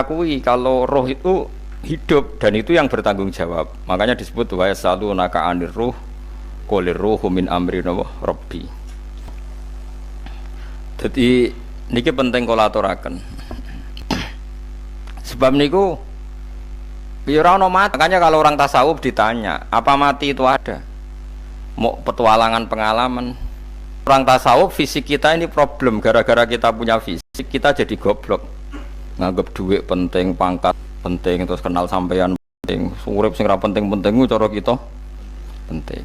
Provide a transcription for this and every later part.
mengakui kalau roh itu hidup dan itu yang bertanggung jawab. Makanya disebut wa yasalunaka 'anir ruh qul ruhu min amri rabbi. Jadi niki penting kula aturaken. Sebab niku ya ora ono mati. Makanya kalau orang tasawuf ditanya, apa mati itu ada? Mau petualangan pengalaman. Orang tasawuf fisik kita ini problem gara-gara kita punya fisik kita jadi goblok. Nganggep duit penting, pangkat penting, terus kenal sampean penting, urip sing ra penting-penting cara kita penting.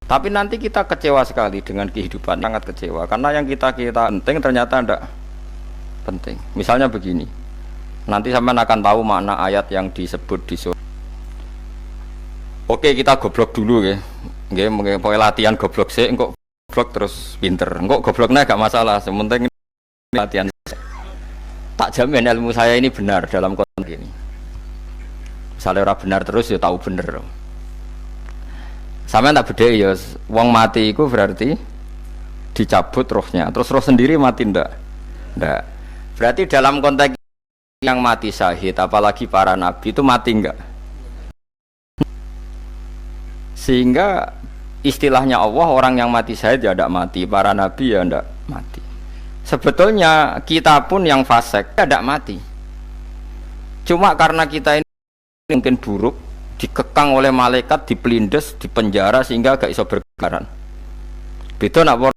Tapi nanti kita kecewa sekali dengan kehidupan, sangat kecewa karena yang kita penting ternyata tidak penting. Misalnya begini, nanti sampean akan tahu makna ayat yang disebut di surah. Oke, kita goblok dulu ya, nggih, pokoke latihan goblok sih, engko goblok terus pinter, engko gobloknya gak masalah, sementing latihan. Tak jamin ilmu saya ini benar dalam konteks ini. Misalnya orang benar terus ya tahu bener. Sampeyan tak bedheki ya, wong mati itu berarti dicabut rohnya, terus roh sendiri mati ndak? Ndak. Berarti dalam konteks yang mati syahid, apalagi para nabi itu mati enggak? Sehingga istilahnya Allah, orang yang mati syahid ya ndak mati, para nabi ya ndak mati. Sebetulnya kita pun yang fasik tidak mati. Cuma karena kita ini mungkin buruk, dikekang oleh malaikat, dipelindes, dipenjara sehingga gak iso berkeluaran. Itu nak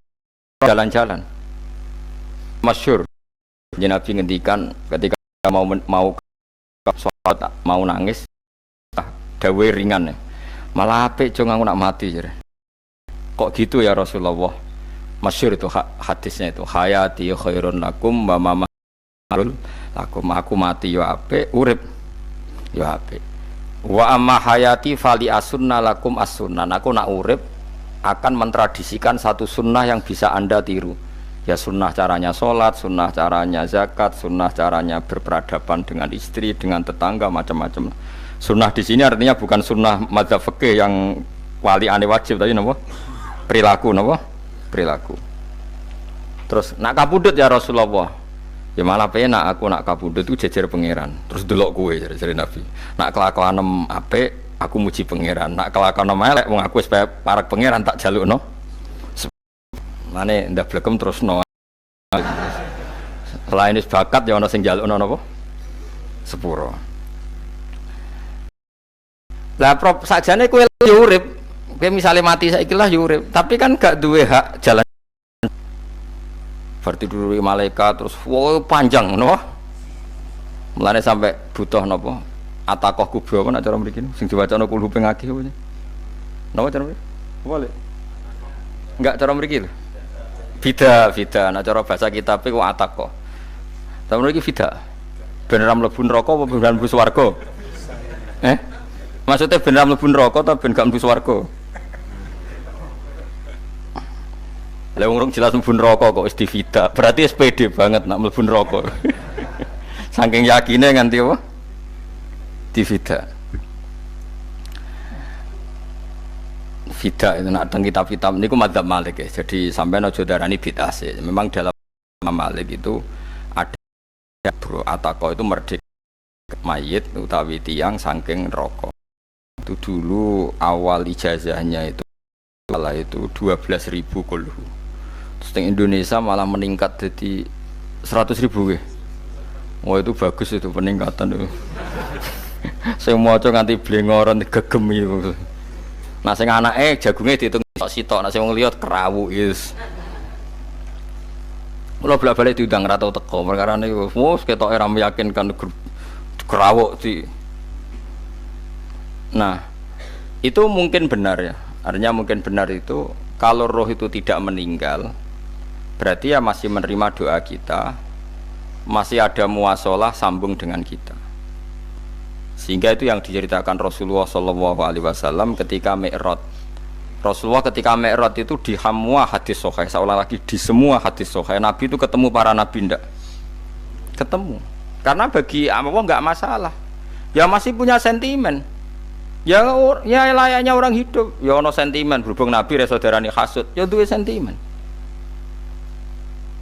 jalan-jalan. Masyhur. Nabi ngendikan ketika mau sholat, mau nangis, dawe ringan ya. Malah apik jo aku nak mati jare. Kok gitu ya Rasulullah? Masyhur itu hadisnya itu, hayati khairun lakum wa mamarul lakum, aku mati yo apik, urip yo apik. Wa amma hayati fali asunna lakum as-sunnah, aku nak urip akan mentradisikan satu sunnah yang bisa anda tiru. Ya sunnah caranya sholat, sunnah caranya zakat, sunnah caranya berperadaban dengan istri, dengan tetangga, macam-macam. Sunnah di sini artinya bukan sunnah mazhab fikih yang wali ane wajib tadi napa? Perilaku napa? Perilaku. Terus nak kabudut ya Rasulullah, ya malah penak aku nak kabudut itu jejer pangeran. Terus delok kowe jare Nabi. Nak kelakuanem apik aku muji pangeran, nak kelakuanem elek wong aku wis parek pangeran tak jalukno. Mane ndak blekem terusno. Selain wis bakat ya ana sing jalukno napa? Sepuro. Lah prop sakjane kowe yo urip. Kowe misale mati saiki lah yo urip, tapi kan gak duwe hak jalan. Berarti dulu malaikat terus wow panjang no. Mulane sampai butuh napa? Atakoh kubro apa nak cara mriki sing diwacana kulhu ping akeh apa. Napa cara mriki? Boleh. Enggak cara mriki lho. Fida, nak cara bahasa kitab iku atakoh. Tapi mriki fida. Ben ra mlebu neraka apa ben mlebu swarga? Maksudnya ben ra mlebu neraka ta ben gak mlebu swarga? Lah wong jelas mlebu neraka kok wis divida. Berarti SPD banget nak mlebu neraka. Saking yakine nganti apa? Divida. Vida itu nak teng kitab-kitab niku madzhab Malik ya. Jadi sampean aja darani bid'ah sih. Memang dalam Malik itu ada bro ataqo itu merdeka mayit utawi tiyang saking neraka. Itu dulu awal ijazahnya itu malah itu 12.000 kulhu. Terus di Indonesia malah meningkat jadi 100.000 ya. Wah itu bagus itu peningkatan itu. Saya mau coba nganti blengoran gegem itu. Nah sing anake jagunge diitung sitok, nah sing wong liya kerawu yes. Kula bolak-balik diundang ra tau teko, perkara niku wis ketoke ra meyakinkan kerawuk di. Nah, itu mungkin benar ya. Artinya mungkin benar itu kalau roh itu tidak meninggal, berarti ya masih menerima doa kita, masih ada muasalah sambung dengan kita. Sehingga itu yang diceritakan Rasulullah SAW ketika Mi'raj. Rasulullah ketika Mi'raj itu di semua hadis sahih, seolah lagi di semua hadis sahih Nabi itu ketemu para nabi ndak? Ketemu. Karena bagi Allah nggak masalah. Ya masih punya sentimen. Ya layaknya orang hidup. Ya ono sentimen berhubung Nabi saudarane hasud, ya duwe sentimen.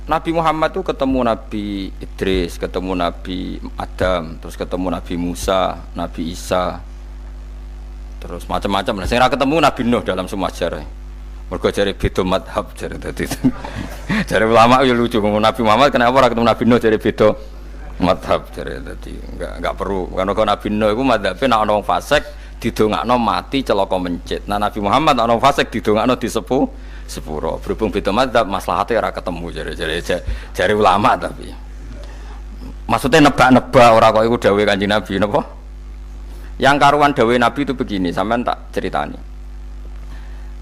Nabi Muhammad tuh ketemu Nabi Idris, ketemu Nabi Adam, terus ketemu Nabi Musa, Nabi Isa, terus macam-macam. Nah, sing ra ketemu Nabi Nuh dalam semua sejarah. Mergo jare beda madhab jare dadi. Jare ulama yo lucu ngomong Nabi Muhammad kenapa ora ketemu Nabi Nuh jare beda madhab jare dadi enggak perlu. Karena Nabi Nuh iku madhabe nek ana wong fasik didongakno mati celaka mencit. Nah Nabi Muhammad ana wong fasik didongakno sepuro. Berhubung beda madhab maslahate ora ketemu jare ulama tapi. Maksudnya nebak-nebak ora kok iku dawuhe Kanjeng Nabi napa? Yang karuan dawuhe Nabi itu begini, sampean tak ceritani.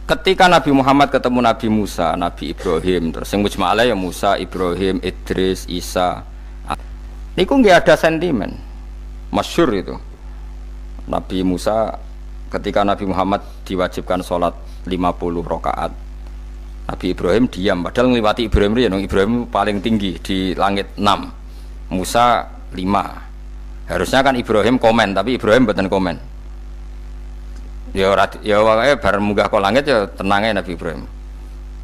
Ketika Nabi Muhammad ketemu Nabi Musa, Nabi Ibrahim, terus yang mujma' alaih ya Musa, Ibrahim, Idris, Isa. Niku nggak ada sentimen, masyhur itu. Nabi Musa ketika Nabi Muhammad diwajibkan sholat 50 rakaat, Nabi Ibrahim diam, padahal ngliwati Ibrahim paling tinggi di langit 6, Musa 5. Harusnya kan Ibrahim komen, tapi Ibrahim mboten komen. Ya wae bar munggah ke langit ya tenange Nabi Ibrahim.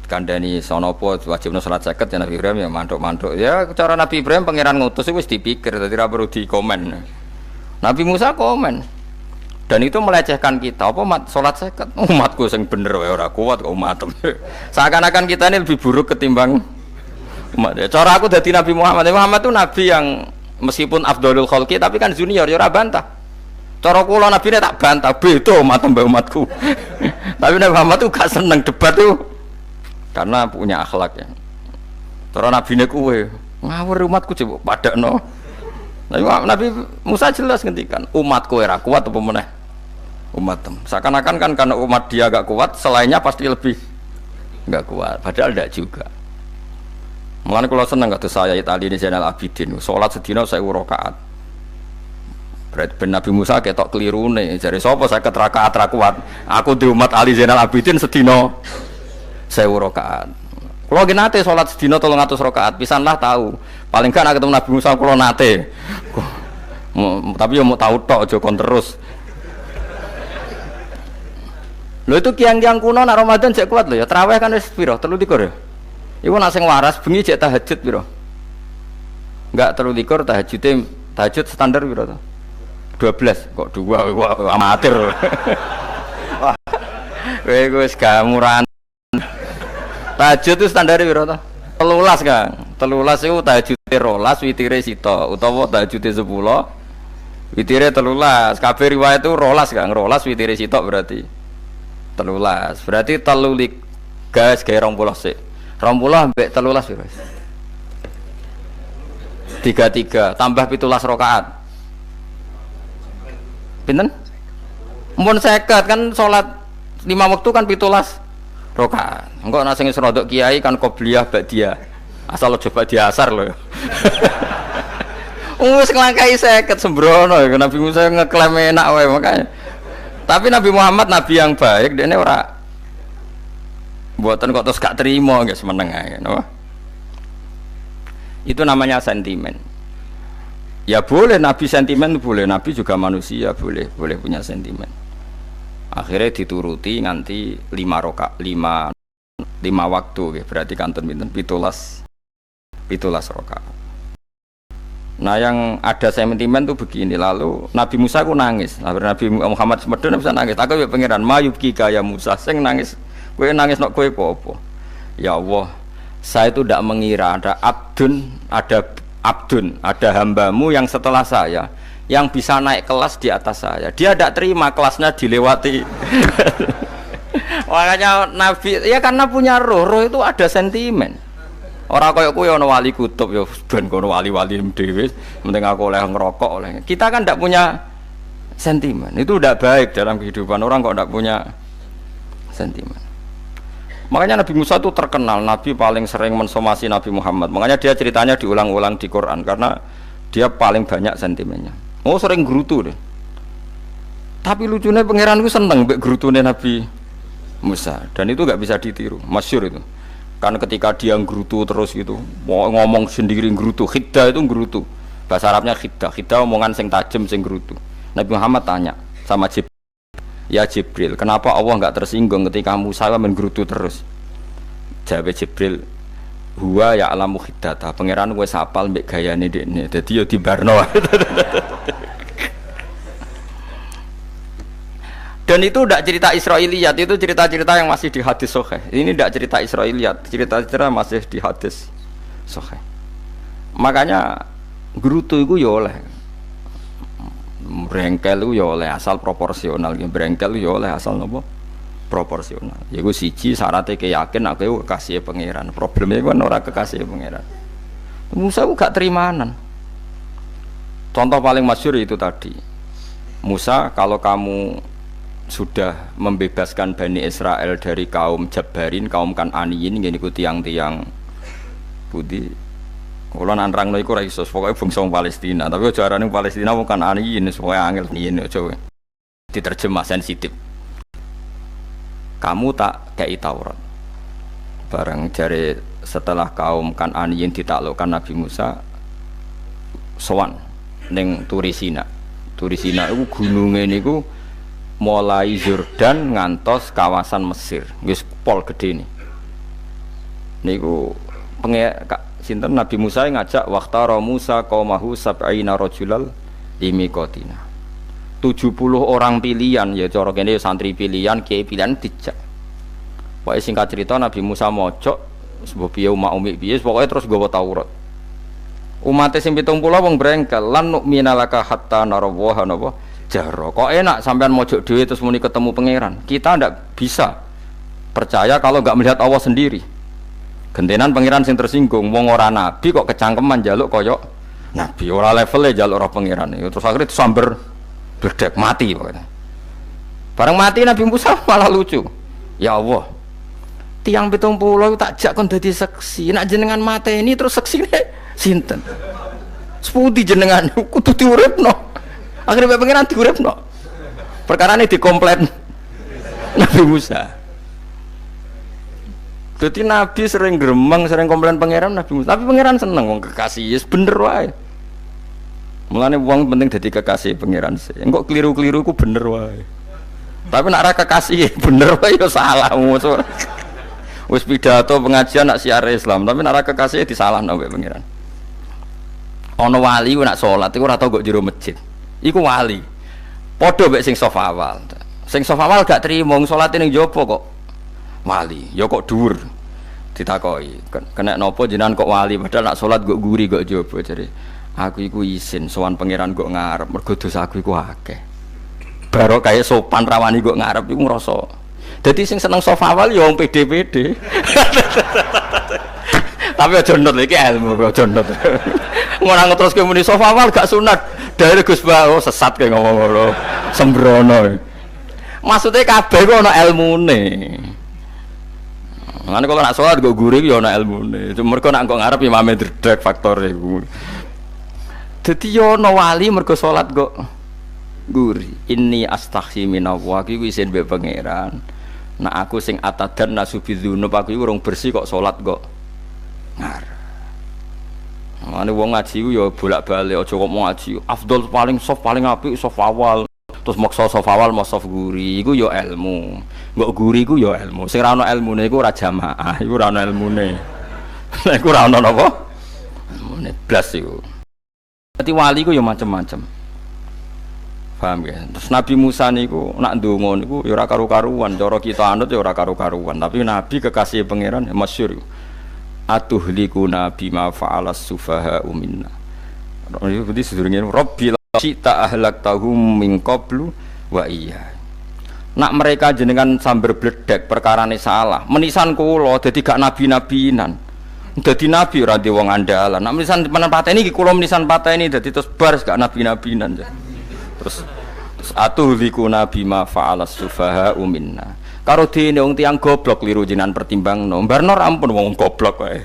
Kandhani sonopo wajibna salat 50 ya Nabi Ibrahim ya mantuk-mantuk. Ya cara Nabi Ibrahim pangeran ngutus wis dipikir dadi ora perlu dikomen. Nabi Musa komen. Dan itu melecehkan kita. Apa salat 50? Umatku sing bener wae ora kuat kok umatem. Seakan-akan kita ini lebih buruk ketimbang umat. Ya, cara aku dadi Nabi Muhammad. Muhammad itu nabi yang meskipun afdhalul khalqi tapi kan junior ya ora bantah. Cara kula Nabi ini tak bantah, beda umat mbak umatku. Tapi Nabi Muhammad itu gak seneng debat tuh, karena punya akhlak ya. Cara Nabi ini kuwe ngawur umatku coba pada no. Nabi Musa jelas ngendikan umatku era kuat apa meneh umat. Seakan-akan kan karena umat dia gak kuat, selainnya pasti lebih gak kuat. Padahal tidak juga. Mulane kula seneng kados saya Itali ini Zainal Abidin, salat sedina 1000 rakaat. Berarti ben Nabi Musa ketok kelirune, jare sapa 50 rakaat ra kuat. Aku di umat Ali Zainal Abidin sedina 1000 rakaat. Kula nggih nate salat sedina 300 rakaat, pisanlah tahu. Paling kan ketemu Nabi Musa kula nate. Tapi yo mau tahu tok aja kon terus. Lho itu kiang-kiang kuno nak Ramadan cek kuat lho ya. Tarawih kan wis piro? 23 ya. Iku nak sing waras bengi cek tahajud piro? Enggak 23 tahajud standar piro to? 12 kok 2 amatir. Wah. Kowe wis gamuran. Tahajud itu standar piro to? 13 Kang. 13 iku tahajude 12 witire sita utawa tahajude 10 witire 13. Kabeh riwayat itu 12 Kang. 12 witire sita berarti 13. Berarti 3 gas gawe 20 sik. 20 mbek 13 piro? 33 tambah 17 rakaat. Pinten? Mun 50 kan salat 5 waktu kan 17 rakaat. Engko ana sing rodok kiai kan qobliyah ba'diyah. Asal coba diasar lho. Wis nglangkai 50 sembrono ya Nabi Musa ngeklaim enak wae makanya. Tapi Nabi Muhammad nabi yang baik, dene ora mboten kok terus gak terima nggih semeneng ae, no? Itu namanya sentimen. Ya boleh Nabi sentimen boleh, Nabi juga manusia boleh punya sentimen. Akhirnya dituruti nganti 5 waktu, okay. Berarti kanton pinten 17 rakaat. Nah yang ada sentimen tuh begini, lalu Nabi Musa ku nangis. Nabi Muhammad semedon bisa nangis. Aku ya pangeran mayubki kaya Musa sing nangis. Kowe nangis nok kowe apa? Ya Allah, saya itu tidak mengira ada ada hambamu yang setelah saya yang bisa naik kelas di atas saya. Dia tidak terima kelasnya dilewati. Makanya Nabi ya karena punya roh itu ada sentimen. Orang kaya kowe ana wali kutub ya ben kono wali-wali dhewe, penting aku oleh ngerokok oleh. Kita kan tidak punya sentimen. Itu tidak baik dalam kehidupan orang kok tidak punya sentimen. Makanya Nabi Musa itu terkenal, Nabi paling sering mensomasi Nabi Muhammad. Makanya dia ceritanya diulang-ulang di Quran karena dia paling banyak sentimennya. Oh sering gerutu deh. Tapi lucunya pangeran itu seneng mbek gerutune Nabi Musa dan itu nggak bisa ditiru, masyhur itu. Kan ketika dia gerutu terus gitu, mau ngomong sendiri gerutu, khiddah itu gerutu. Bahasa Arabnya khiddah omongan sing tajem sing gerutu. Nabi Muhammad tanya sama Jibril. Ya Jibril, kenapa Allah enggak tersinggung ketika Musa menggerutu terus? Jawab Jibril, huwa ya'lamu khiddata. Pangeran wis apal mbek gayane dekne. Dadi yo dibarno. Dan itu tidak cerita Israiliyat, itu cerita-cerita yang masih di hadis sahih. Ini tidak cerita Israiliyat, cerita-cerita masih di hadis sahih. Makanya gerutu itu ya oleh brengkel itu ya oleh asal proporsional, brengkel ya oleh asal nopo proporsional. Ya gue siji syaratnya keyakin aku kekasih pangeran. Problemnya kan orang kekasih pangeran. Musa itu gak terimanan. Contoh paling masyhur itu tadi. Musa, kalau kamu sudah membebaskan Bani Israel dari kaum Jabbarin, kaum Kan'aniyin, ngene iku tiang-tiang budi. Kula nanrangno iku ora iso, pokoke bangsa Palestina, tapi aja arane Palestina wong Kan'aniyin, supaya angel ngene aja. Diterjemah sensitif. Kamu tak kei Taurat. Bareng jare setelah kaum Kan'aniyin ditaklukkan Nabi Musa sowan ning Turisina. Turisina iku gununge niku mulai Yordan ngantos kawasan Mesir, wis pol gede nih. Niku sinten Nabi Musa ngajak waqtara Musa qaumahu sab'ina rajulal limiqatina. 70 orang pilihan ya cara kene santri pilihan, kiai pilihan dijak. Pokoke singkat cerita Nabi Musa mojok sebab piye umat umi piye pokoke terus nggawa Taurat. Umat sing 70 wong brengkel lan nu'minalaka hatta narawaha napa jahro. Kok enak sampean mojok dhewe terus muni ketemu pangeran. Kita ndak bisa percaya kalau enggak melihat Allah sendiri. Gentenan pangeran sing tersinggung, wong ora nabi kok kecangkeman njaluk koyok nabi, ora levele njaluk roh pangeran. Terus akhirnya disamber bledek mati pokoknya. Bareng mati Nabi Musa malah lucu. Ya Allah, tiang 70 tak jak kon dadi saksi. Nek jenengan mateni terus saksine sinten? Sepundi jenengan kudu diuripno. Akhirnya pengiran diuripno. Perkara ini dikomplain Nabi Musa. Jadi Nabi sering gremeng, sering komplain pangeran Nabi Musa. Tapi pangeran seneng wong kekasih, yes bener wae. Mulane wong penting dadi kekasih pangeran sih. Engko keliru-keliru ku bener wae. Tapi nek ora kekasih bener wae ya salah musuh. Wis pidato pengajian nak siar Islam, tapi nek ora kekasih disalahno mbek pangeran. Ana wali ku nak salat iku ora tau kok jero masjid. Iku wali. Padha mek sing saf awal. Sing saf awal gak trimo salate ning jaba kok wali. Ya kok dhuwur. Ditakoki, kena napa jenengan kok wali padahal nak salat kok guri kok jaba jare. Aku iku isin sowan pangeran kok ngarep mergo dosaku iku akeh. Baro kaya sopan rawani kok ngarep iku ngrasa. Dadi sing seneng saf awal ya wong pede-pede. Tapi aja nut iki ilmu kok aja nut. Ngono ngeteruske muni saf awal gak sunat. Dari Gus Bah, sesat kayak ngomong ngono, sembrono. Maksudnya kabeh kok ana ilmune. Ngene kok nak salat kok guri ya ana ilmune. Mergo nak kok ngarep imame dredeg faktor iku. Dadi yo ana wali mergo salat kok guri. Inni astaghfi minallah iku isin mbek pangeran. Nak aku sing atadan nasubidzunub aku iku urung bersih kok salat kok ngarep. Ane wong ngaji ku ya bolak-balik aja kok mau ngaji. Afdol paling soft paling apik soft awal. Terus maksa soft awal mau soft guri iku ya ilmu. Mbok guri ku ya ilmu. Sing ora ana ilmune iku ora jamaah, iku ora ana ilmune. Nek iku ora ana napa? Ilmune blas iku. Dadi wali ku ya macam-macam. Paham ya? Terus Nabi Musa niku nak ndonga niku ya ora karu-karuan, cara kita anut ya ora karu-karuan, tapi Nabi kekasih pangeran ya masyhur. Atuhlikuna bima fa'alas sufaha minna. Itu berarti sedurunge Rabbi cita ahlaktahum min qablu wa iya. Nak mereka jenengan sambar bledek perkarane salah. Menisan kula dadi gak nabi-nabinan. Dadi nabi ora di wong andalan. Nak menisan pateni iki kula menisan pateni dadi terus bar gak nabi-nabinan. Terus atuhlikuna bima fa'alas sufaha minna. Karo dene wong tiyang goblok kliru jenengan pertimbangno. Barno ampun wong goblok wae.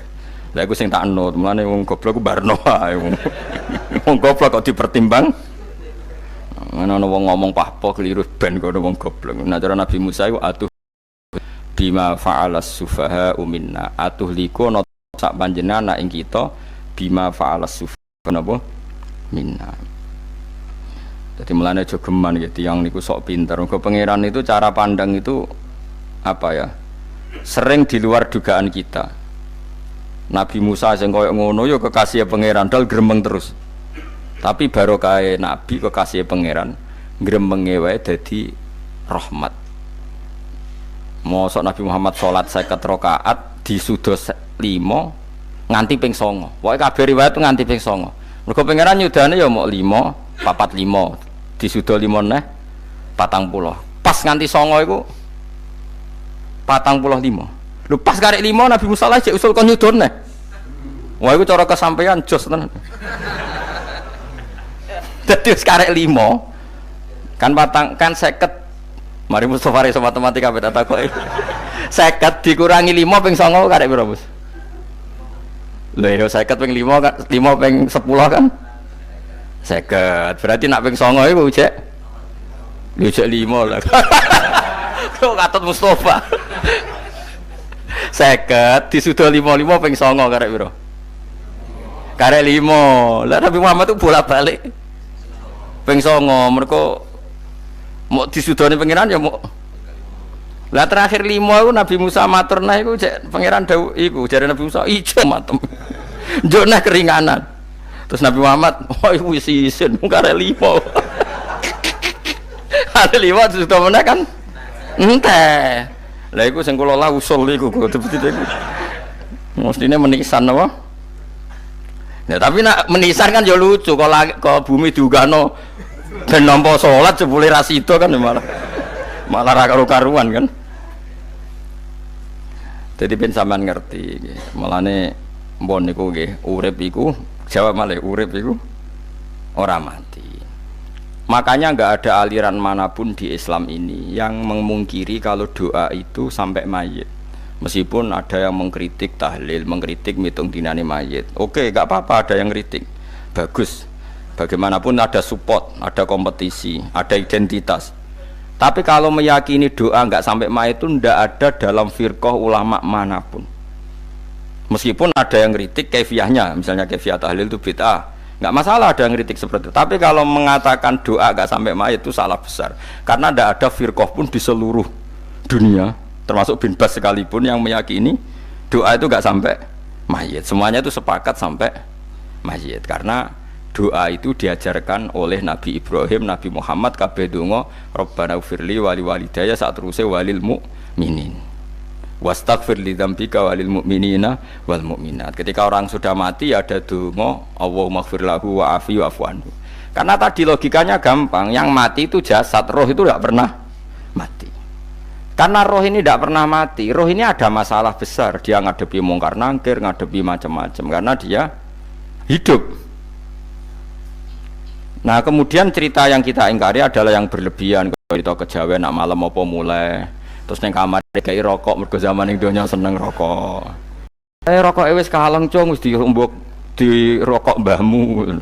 Lah iku sing tak anut, mulane wong goblok ku barno wae. Wong goblok kok dipertimbang. Ana wong ngomong pahpo kliru ben kok wong goblok. Nah cara Nabi Musa iku atuh bima fa'alas sufaha minna. Atuh liku ana sak panjenengan ing kita bima fa'alas sufaha napa minna. Jadi mulane aja geman ya tiyang niku sok pinter. Mergo pangeran itu cara pandang itu apa ya? Sering di luar dugaan kita. Nabi Musa sing koyo ngono ya kekasih pangeran dal gremeng terus. Tapi barokah Nabi kekasih pangeran gremenge wae dadi rahmat. Mosok Nabi Muhammad salat 50 rakaat disudos 5 nganti ping 9. Pokoke kabeh riwayat nganti ping 9. Mergo pangeran nyudane ya mok 5, 45 disudo 5 neh 40. Pas nganti 9 iku 45. Lho pas karek 5 Nabi Musa lagi usul kon nyudon neh. Wah iku cara kesampaian jos tenan. Dadi wis karek 5 kan kan 50. Mari Mustofa reso matematika beda takoki. 50 dikurangi 5 ping 9 karek piro, Bos? Lho ya 50 ping 5 kan 5 ping 10 kan 50. Berarti nak ping 9 iku cek. Lho cek 5 lah. Kok katut Mustofa. 50 disudo 55 ping 9 karek piro? Karek 5. Lah Nabi Muhammad itu bolak-balik ping 9 mergo mau disudoni pangeran ya mau. Lah terakhir 5 iku Nabi Musa matur nah iku cek pangeran dawuh iku jare Nabi Musa ijo matem. Njuk nah keringanan. Terus Nabi Muhammad, "Oh iku wis isin karek 5." Ada 5 sudah meneh kan? Enteh. Lah iku sing kula lah usul iku betul-betul iku. Mestine menisan apa? Ya tapi nak menisan kan ya lucu kalau bumi diugano dan nampa salat jebule ra sida kan malah ra karo-karuan kan. Jadi ben sampean ngerti nggih. Mulane mbon niku nggih urip iku jawab malih urip iku ora mati. Makanya enggak ada aliran manapun di Islam ini yang memungkiri kalau doa itu sampai mayit. Meskipun ada yang mengkritik tahlil, mengkritik mitung dinane mayit. Oke, enggak apa-apa ada yang kritik. Bagus. Bagaimanapun ada support, ada kompetisi, ada identitas. Tapi kalau meyakini doa enggak sampai mayit itu enggak ada dalam firqah ulama manapun. Meskipun ada yang kritik kaifiahnya, misalnya kaifiah tahlil itu bid'ah. Enggak masalah ada yang kritik seperti itu. Tapi kalau mengatakan doa enggak sampai mayit itu salah besar. Karena enggak ada firqah pun di seluruh dunia, termasuk bin Bas sekalipun yang meyakini doa itu enggak sampai mayit. Semuanya itu sepakat sampai mayit. Karena doa itu diajarkan oleh Nabi Ibrahim, Nabi Muhammad kabeh donga Rabbana ufirli wali walidayya saat teruse walil mu'minin wastaghfir li dzambika walil mu'minina wal mu'minat. Ketika orang sudah mati ada donga Allahumma ighfir lahu wa afi wa'fu anhu. Karena tadi logikanya gampang, yang mati itu jasad, roh itu tidak pernah mati. Karena roh ini tidak pernah mati, roh ini ada masalah besar, dia ngadepi mungkar nangkir, ngadepi macam-macam karena dia hidup. Nah kemudian cerita yang kita ingkari adalah yang berlebihan. Cerita kejawen nak malam apa mulai terus neng kamar kayak rokok mergo zaman ning donya seneng rokok. Rokok wis kaleng cung wis diumbuk di rokok mbahmu.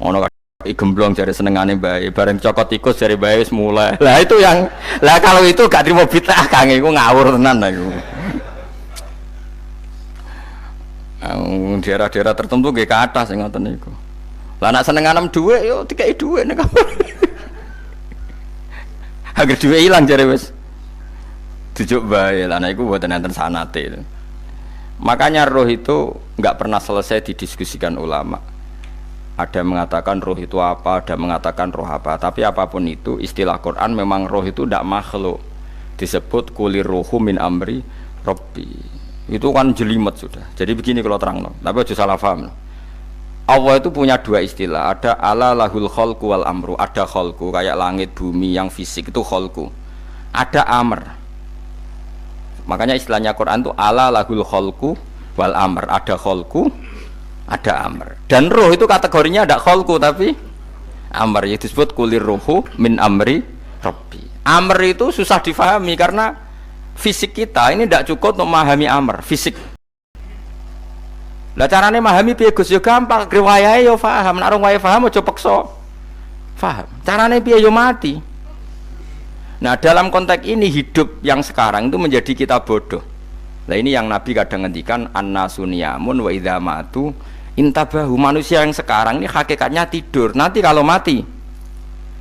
Ono gemblong jare senengane bae bareng cokot tikus jare bae wis mulai. Lah itu yang lah kalau itu gak trimo bid'ah Kang iku ngawur tenan iku. Daerah-daerah tertentu nggih kathah sing ngoten niku. Lah nak seneng anem dhuwit yo dikeki dhuwit nek kamar. Agar dhuwit ilang jare wis dijuk bae. Lah nek iku mboten enten sanate. Makanya roh itu enggak pernah selesai didiskusikan ulama. Ada yang mengatakan roh itu apa, ada yang mengatakan roh apa. Tapi apapun itu istilah Quran memang roh itu tidak makhluk. Disebut kulir ruhu min amri Rabbi. Itu kan jelimet sudah. Jadi begini kalau terang no. Tapi aja salah paham no. Allah itu punya dua istilah, ada ala lahul khalqu wal amru, ada khalqu kayak langit bumi yang fisik itu khalqu, ada amr. Makanya istilahnya Quran itu ala lahul khalqu wal amr, ada khalqu, ada amr. Dan roh itu kategorinya ada khalqu tapi amr, yaitu disebut kulir ruhu min amri rabbi. Amr itu susah difahami karena fisik kita ini tidak cukup untuk memahami amr, fisik. Lah carane memahami piye Gus yo gampang, riwayahe yo paham, nek ora wae paham aja peksa. Paham. Carane piye yo mati. Nah, dalam konteks ini hidup yang sekarang itu menjadi kita bodoh. Nah, ini yang Nabi kadang ngendikan annasuniyamun wa idza matu intabahu. Manusia yang sekarang ini hakikatnya tidur. Nanti kalau mati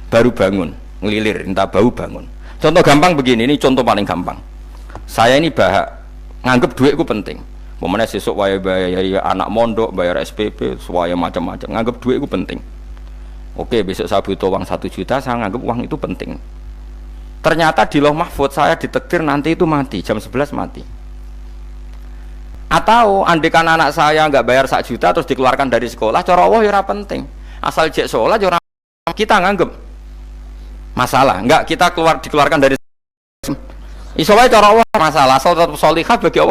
baru bangun, ngelilir, intabahu bangun. Contoh gampang begini, ini contoh paling gampang. Saya ini nganggep duitku penting. Pemene sesuk wae bayar anak mondok, bayar SPP, semuanya macam-macam. Nganggep duit itu penting. Oke, besok saya butuh uang 1 juta, saya nganggep uang itu penting. Ternyata di Lauh Mahfud saya ditakdir nanti itu mati, jam 11 mati. Atau andikan anak saya nggak bayar 1 juta terus dikeluarkan dari sekolah, cara Allah ya ora penting. Asal jek sholat ya ora, kita nganggep masalah. Enggak, kita dikeluarkan dari iso wae cara Allah masalah, asal tetap sholihah bagi Allah